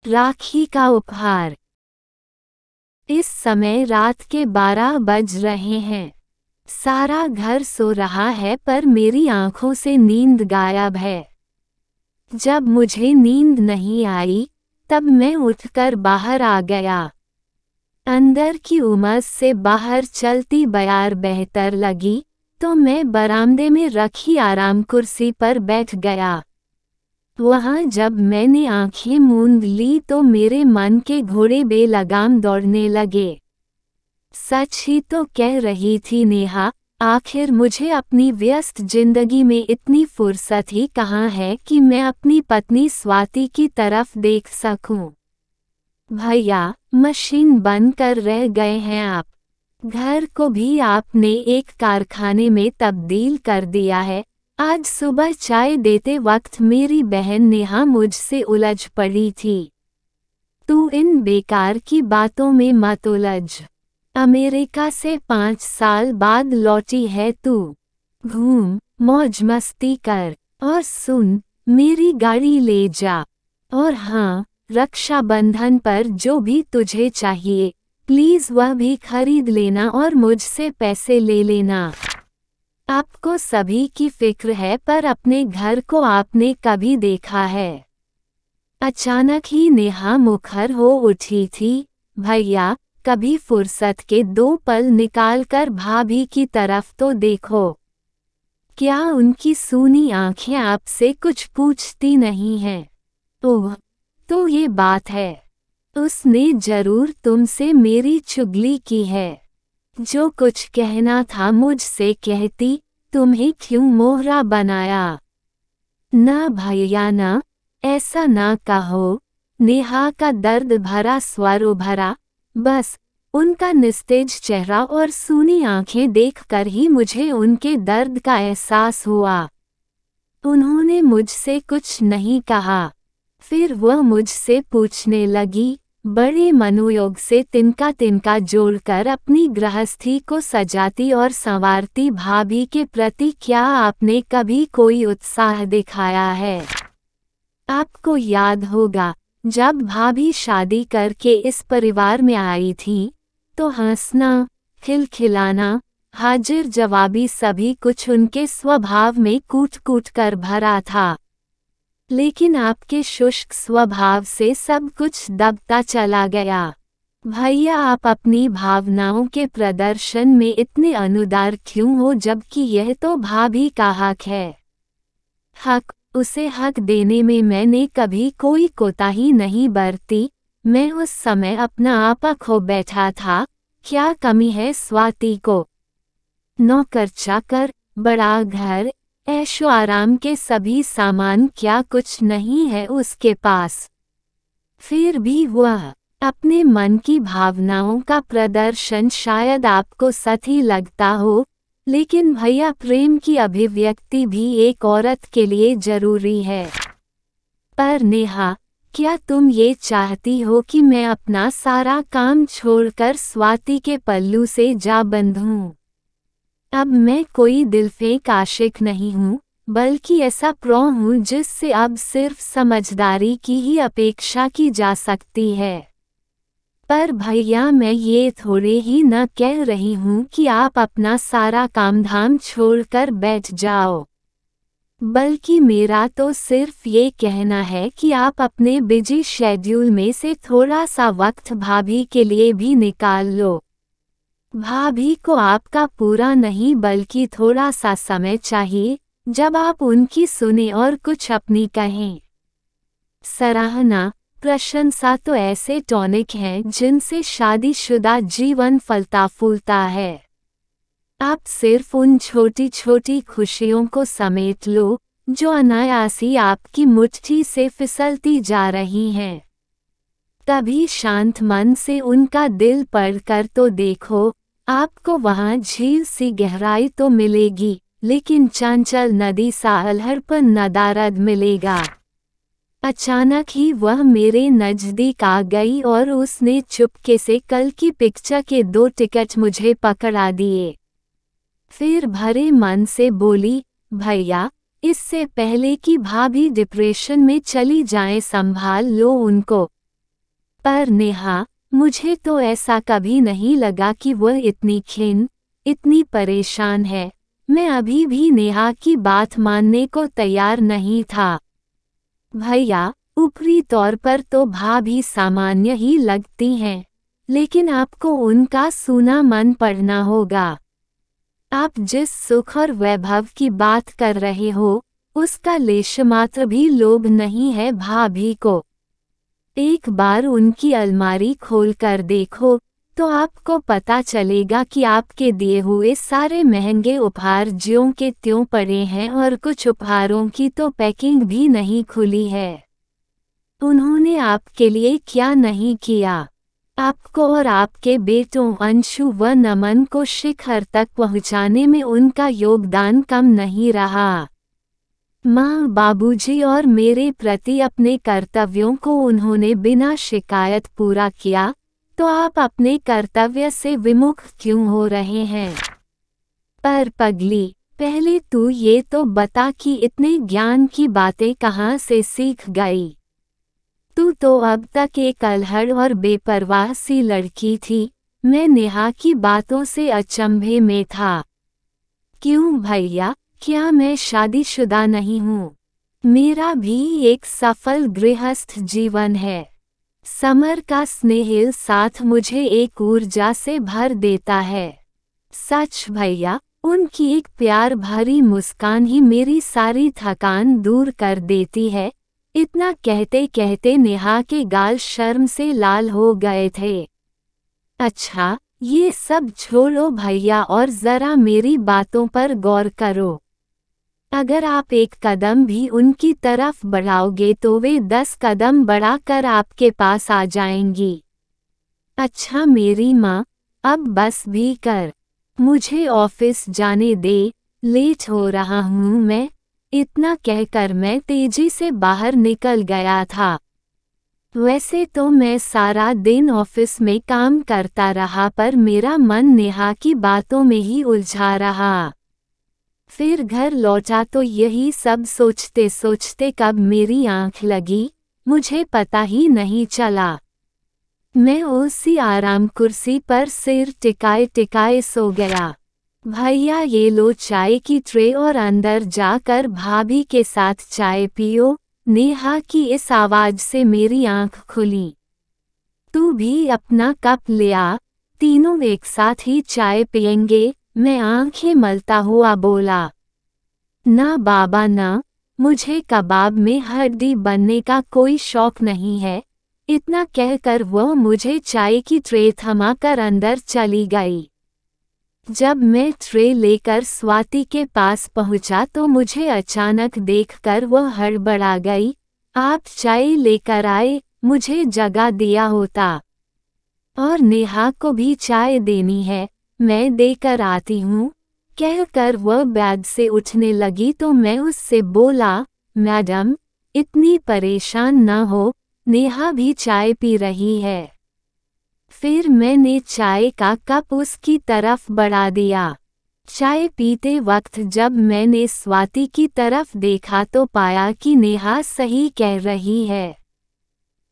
राखी का उपहार। इस समय रात के 12 बज रहे हैं। सारा घर सो रहा है पर मेरी आंखों से नींद गायब है। जब मुझे नींद नहीं आई तब मैं उठकर बाहर आ गया। अंदर की उमस से बाहर चलती बयार बेहतर लगी तो मैं बरामदे में रखी आराम कुर्सी पर बैठ गया। वहाँ जब मैंने आंखें मूंद ली तो मेरे मन के घोड़े बेलगाम दौड़ने लगे। सच ही तो कह रही थी नेहा, आखिर मुझे अपनी व्यस्त जिंदगी में इतनी फुर्सत ही कहाँ है कि मैं अपनी पत्नी स्वाति की तरफ देख सकूं। भैया, मशीन बंद कर रह गए हैं आप। घर को भी आपने एक कारखाने में तब्दील कर दिया है। आज सुबह चाय देते वक्त मेरी बहन नेहा मुझसे उलझ पड़ी थी। तू इन बेकार की बातों में मत उलझ। अमेरिका से 5 साल बाद लौटी है तू। घूम, मौज मस्ती कर और सुन, मेरी गाड़ी ले जा। और हाँ, रक्षाबंधन पर जो भी तुझे चाहिए प्लीज वह भी खरीद लेना और मुझसे पैसे ले लेना। आपको सभी की फिक्र है पर अपने घर को आपने कभी देखा है? अचानक ही नेहा मुखर हो उठी थी। भैया, कभी फुर्सत के 2 पल निकालकर भाभी की तरफ तो देखो। क्या उनकी सूनी आंखें आपसे कुछ पूछती नहीं हैं? ओह, तो ये बात है। उसने जरूर तुमसे मेरी चुगली की है। जो कुछ कहना था मुझसे कहती, तुम्हें क्यों मोहरा बनाया? ना भैया ना, ऐसा ना कहो। नेहा का दर्द भरा स्वर उभरा। बस, उनका निस्तेज चेहरा और सूनी आंखें देखकर ही मुझे उनके दर्द का एहसास हुआ। उन्होंने मुझसे कुछ नहीं कहा। फिर वह मुझसे पूछने लगी, बड़े मनोयोग से तिनका तिनका जोड़कर अपनी गृहस्थी को सजाती और संवारती भाभी के प्रति क्या आपने कभी कोई उत्साह दिखाया है? आपको याद होगा, जब भाभी शादी करके इस परिवार में आई थी तो हंसना, खिलखिलाना, हाजिर जवाबी सभी कुछ उनके स्वभाव में कूट कूट कर भरा था। लेकिन आपके शुष्क स्वभाव से सब कुछ दबता चला गया। भैया, आप अपनी भावनाओं के प्रदर्शन में इतने अनुदार क्यों हो जबकि यह तो भाभी का हक है। उसे हक देने में मैंने कभी कोई कोताही नहीं बरती। मैं उस समय अपना आपा खो बैठा था। क्या कमी है स्वाति को? नौकर चाकर, बड़ा घर, ऐशो आराम के सभी सामान, क्या कुछ नहीं है उसके पास? फिर भी वह अपने मन की भावनाओं का प्रदर्शन शायद आपको सही लगता हो, लेकिन भैया, प्रेम की अभिव्यक्ति भी एक औरत के लिए जरूरी है। पर नेहा, क्या तुम ये चाहती हो कि मैं अपना सारा काम छोड़कर स्वाति के पल्लू से जा बंधूं? अब मैं कोई दिलफेक आशिक नहीं हूँ, बल्कि ऐसा प्रो हूँ जिससे अब सिर्फ समझदारी की ही अपेक्षा की जा सकती है। पर भैया, मैं ये थोड़े ही न कह रही हूँ कि आप अपना सारा काम धाम छोड़कर बैठ जाओ, बल्कि मेरा तो सिर्फ ये कहना है कि आप अपने बिजी शेड्यूल में से थोड़ा सा वक्त भाभी के लिए भी निकाल लो। भाभी को आपका पूरा नहीं बल्कि थोड़ा सा समय चाहिए, जब आप उनकी सुने और कुछ अपनी कहें। सराहना, प्रशंसा तो ऐसे टॉनिक हैं जिनसे शादीशुदा जीवन फलता फूलता है। आप सिर्फ उन छोटी छोटी खुशियों को समेट लो जो अनायासी आपकी मुट्ठी से फिसलती जा रही हैं। तभी शांत मन से उनका दिल पढ़कर तो देखो, आपको वहाँ झील सी गहराई तो मिलेगी, लेकिन चंचल नदी सा अलहड़पन नदारद मिलेगा। अचानक ही वह मेरे नज़दीक आ गई और उसने चुपके से कल की पिक्चर के 2 टिकट मुझे पकड़ा दिए। फिर भरे मन से बोली, भैया, इससे पहले कि भाभी डिप्रेशन में चली जाएं संभाल लो उनको। पर नेहा, मुझे तो ऐसा कभी नहीं लगा कि वह इतनी खिन्न, इतनी परेशान है। मैं अभी भी नेहा की बात मानने को तैयार नहीं था। भैया, ऊपरी तौर पर तो भाभी सामान्य ही लगती हैं, लेकिन आपको उनका सूना मन पढ़ना होगा। आप जिस सुख और वैभव की बात कर रहे हो, उसका लेशमात्र भी लोभ नहीं है भाभी को। एक बार उनकी अलमारी खोल कर देखो, तो आपको पता चलेगा कि आपके दिए हुए सारे महंगे उपहार ज्यों के त्यों पड़े हैं और कुछ उपहारों की तो पैकिंग भी नहीं खुली है। उन्होंने आपके लिए क्या नहीं किया। आपको और आपके बेटों अंशु व नमन को शिखर तक पहुंचाने में उनका योगदान कम नहीं रहा। माँ, बाबूजी और मेरे प्रति अपने कर्तव्यों को उन्होंने बिना शिकायत पूरा किया, तो आप अपने कर्तव्य से विमुख क्यों हो रहे हैं? पर पगली, पहले तू ये तो बता कि इतने ज्ञान की बातें कहाँ से सीख गई? तू तो अब तक एक अल्हड़ और बेपरवाह सी लड़की थी। मैं नेहा की बातों से अचंभे में था। क्यों भैया, क्या मैं शादीशुदा नहीं हूँ? मेरा भी एक सफल गृहस्थ जीवन है। समर का स्नेहिल साथ मुझे एक ऊर्जा से भर देता है। सच भैया, उनकी एक प्यार भरी मुस्कान ही मेरी सारी थकान दूर कर देती है। इतना कहते कहते नेहा के गाल शर्म से लाल हो गए थे। अच्छा, ये सब छोड़ो भैया और जरा मेरी बातों पर गौर करो। अगर आप एक कदम भी उनकी तरफ बढ़ाओगे तो वे 10 कदम बढ़ाकर आपके पास आ जाएंगी। अच्छा मेरी माँ, अब बस भी कर। मुझे ऑफिस जाने दे, लेट हो रहा हूँ मैं। इतना कहकर मैं तेजी से बाहर निकल गया था। वैसे तो मैं सारा दिन ऑफिस में काम करता रहा, पर मेरा मन नेहा की बातों में ही उलझा रहा। फिर घर लौटा तो यही सब सोचते सोचते कब मेरी आंख लगी, मुझे पता ही नहीं चला। मैं उसी आराम कुर्सी पर सिर टिकाए टिकाए सो गया। भैया, ये लो चाय की ट्रे और अंदर जाकर भाभी के साथ चाय पियो। नेहा की इस आवाज से मेरी आंख खुली। तू भी अपना कप ले आ, तीनों एक साथ ही चाय पियेंगे। मैं आंखें मलता हुआ बोला। ना बाबा ना, मुझे कबाब में हड्डी बनने का कोई शौक नहीं है। इतना कहकर वह मुझे चाय की ट्रे थमाकर अंदर चली गई। जब मैं ट्रे लेकर स्वाति के पास पहुंचा तो मुझे अचानक देखकर वह हड़बड़ा गई। आप चाय लेकर आए, मुझे जगा दिया होता। और नेहा को भी चाय देनी है, मैं देकर आती हूँ, कहकर वह बैग से उठने लगी तो मैं उससे बोला, मैडम, इतनी परेशान न हो, नेहा भी चाय पी रही है। फिर मैंने चाय का कप उसकी तरफ बढ़ा दिया। चाय पीते वक्त जब मैंने स्वाति की तरफ देखा तो पाया कि नेहा सही कह रही है।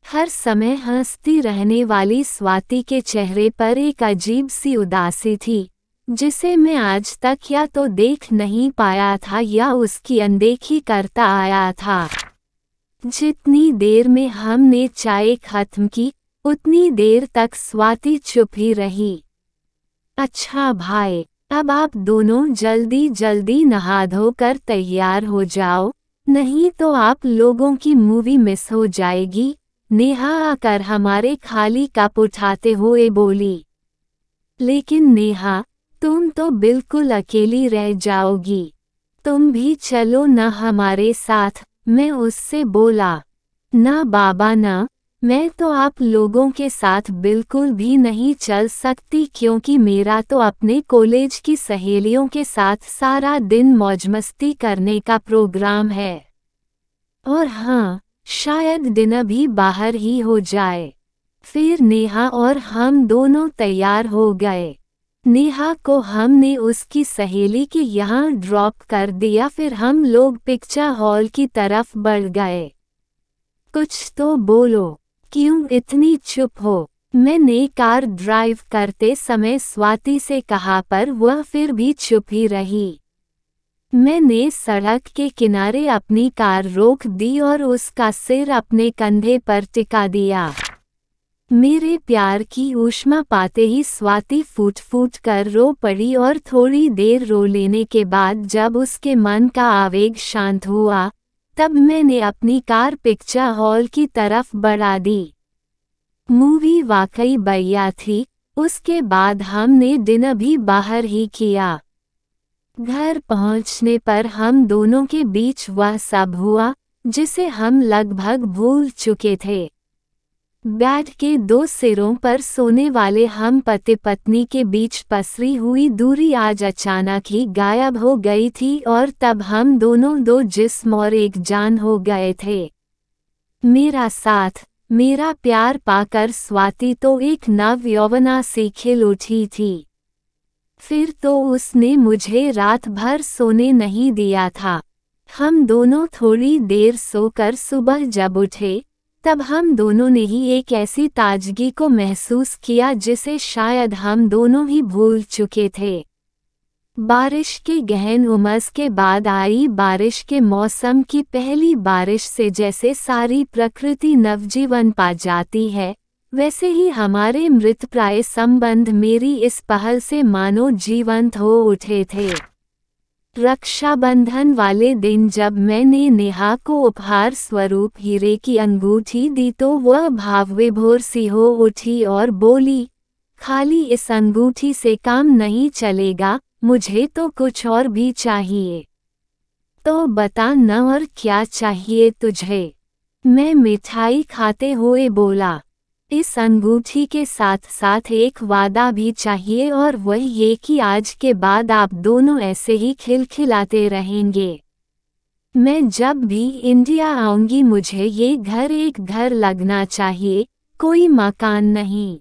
हर समय हंसती रहने वाली स्वाति के चेहरे पर एक अजीब सी उदासी थी, जिसे मैं आज तक या तो देख नहीं पाया था या उसकी अनदेखी करता आया था। जितनी देर में हमने चाय खत्म की, उतनी देर तक स्वाति चुप ही रही। अच्छा भाई, अब आप दोनों जल्दी जल्दी नहा धोकर तैयार हो जाओ, नहीं तो आप लोगों की मूवी मिस हो जाएगी। नेहा आकर हमारे खाली कप उठाते हुए बोली। लेकिन नेहा, तुम तो बिल्कुल अकेली रह जाओगी। तुम भी चलो न हमारे साथ, मैं उससे बोला। ना बाबा ना, मैं तो आप लोगों के साथ बिल्कुल भी नहीं चल सकती, क्योंकि मेरा तो अपने कॉलेज की सहेलियों के साथ सारा दिन मौज मस्ती करने का प्रोग्राम है। और हाँ, शायद दिन भी बाहर ही हो जाए। फिर नेहा और हम दोनों तैयार हो गए। नेहा को हमने उसकी सहेली के यहाँ ड्रॉप कर दिया, फिर हम लोग पिक्चर हॉल की तरफ बढ़ गए। कुछ तो बोलो, क्यों इतनी चुप हो? मैंने कार ड्राइव करते समय स्वाति से कहा पर वह फिर भी चुप ही रही। मैंने सड़क के किनारे अपनी कार रोक दी और उसका सिर अपने कंधे पर टिका दिया। मेरे प्यार की ऊष्मा पाते ही स्वाति फूट फूट कर रो पड़ी और थोड़ी देर रो लेने के बाद जब उसके मन का आवेग शांत हुआ, तब मैंने अपनी कार पिक्चर हॉल की तरफ बढ़ा दी। मूवी वाकई बढ़िया थी। उसके बाद हमने डिनर भी बाहर ही किया। घर पहुंचने पर हम दोनों के बीच वह सब हुआ जिसे हम लगभग भूल चुके थे। बेड के दो सिरों पर सोने वाले हम पति पत्नी के बीच पसरी हुई दूरी आज अचानक ही गायब हो गई थी और तब हम दोनों दो जिस्म और एक जान हो गए थे। मेरा साथ, मेरा प्यार पाकर स्वाति तो एक नव यौवना से खिल उठी थी। फिर तो उसने मुझे रात भर सोने नहीं दिया था। हम दोनों थोड़ी देर सोकर सुबह जब उठे, तब हम दोनों ने ही एक ऐसी ताजगी को महसूस किया जिसे शायद हम दोनों ही भूल चुके थे। बारिश के गहन उमस के बाद आई बारिश के मौसम की पहली बारिश से जैसे सारी प्रकृति नवजीवन पा जाती है, वैसे ही हमारे मृतप्राय संबंध मेरी इस पहल से मानो जीवंत हो उठे थे। रक्षाबंधन वाले दिन जब मैंने नेहा को उपहार स्वरूप हीरे की अंगूठी दी तो वह भावविभोर सी हो उठी और बोली, खाली इस अंगूठी से काम नहीं चलेगा, मुझे तो कुछ और भी चाहिए। तो बता न और क्या चाहिए तुझे? मैं मिठाई खाते हुए बोला। इस अंगूठी के साथ साथ एक वादा भी चाहिए और वह ये कि आज के बाद आप दोनों ऐसे ही खिलखिलाते रहेंगे। मैं जब भी इंडिया आऊंगी मुझे ये घर एक घर लगना चाहिए, कोई मकान नहीं।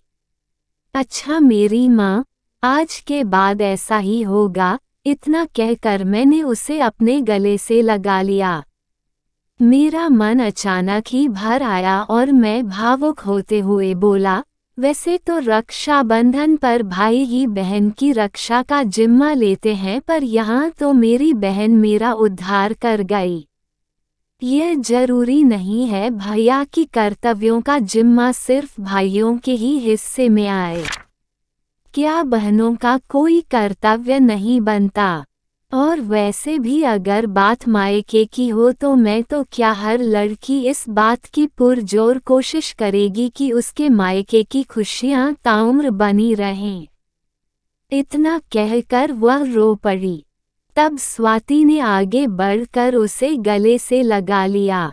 अच्छा मेरी माँ, आज के बाद ऐसा ही होगा। इतना कहकर मैंने उसे अपने गले से लगा लिया। मेरा मन अचानक ही भर आया और मैं भावुक होते हुए बोला, वैसे तो रक्षाबंधन पर भाई ही बहन की रक्षा का जिम्मा लेते हैं, पर यहाँ तो मेरी बहन मेरा उद्धार कर गई। यह जरूरी नहीं है भैया की कर्तव्यों का जिम्मा सिर्फ भाइयों के ही हिस्से में आए। क्या बहनों का कोई कर्तव्य नहीं बनता? और वैसे भी अगर बात मायके की हो तो मैं तो क्या हर लड़की इस बात की पुरजोर कोशिश करेगी कि उसके मायके की खुशियां ताउम्र बनी रहें। इतना कहकर वह रो पड़ी। तब स्वाति ने आगे बढ़कर उसे गले से लगा लिया।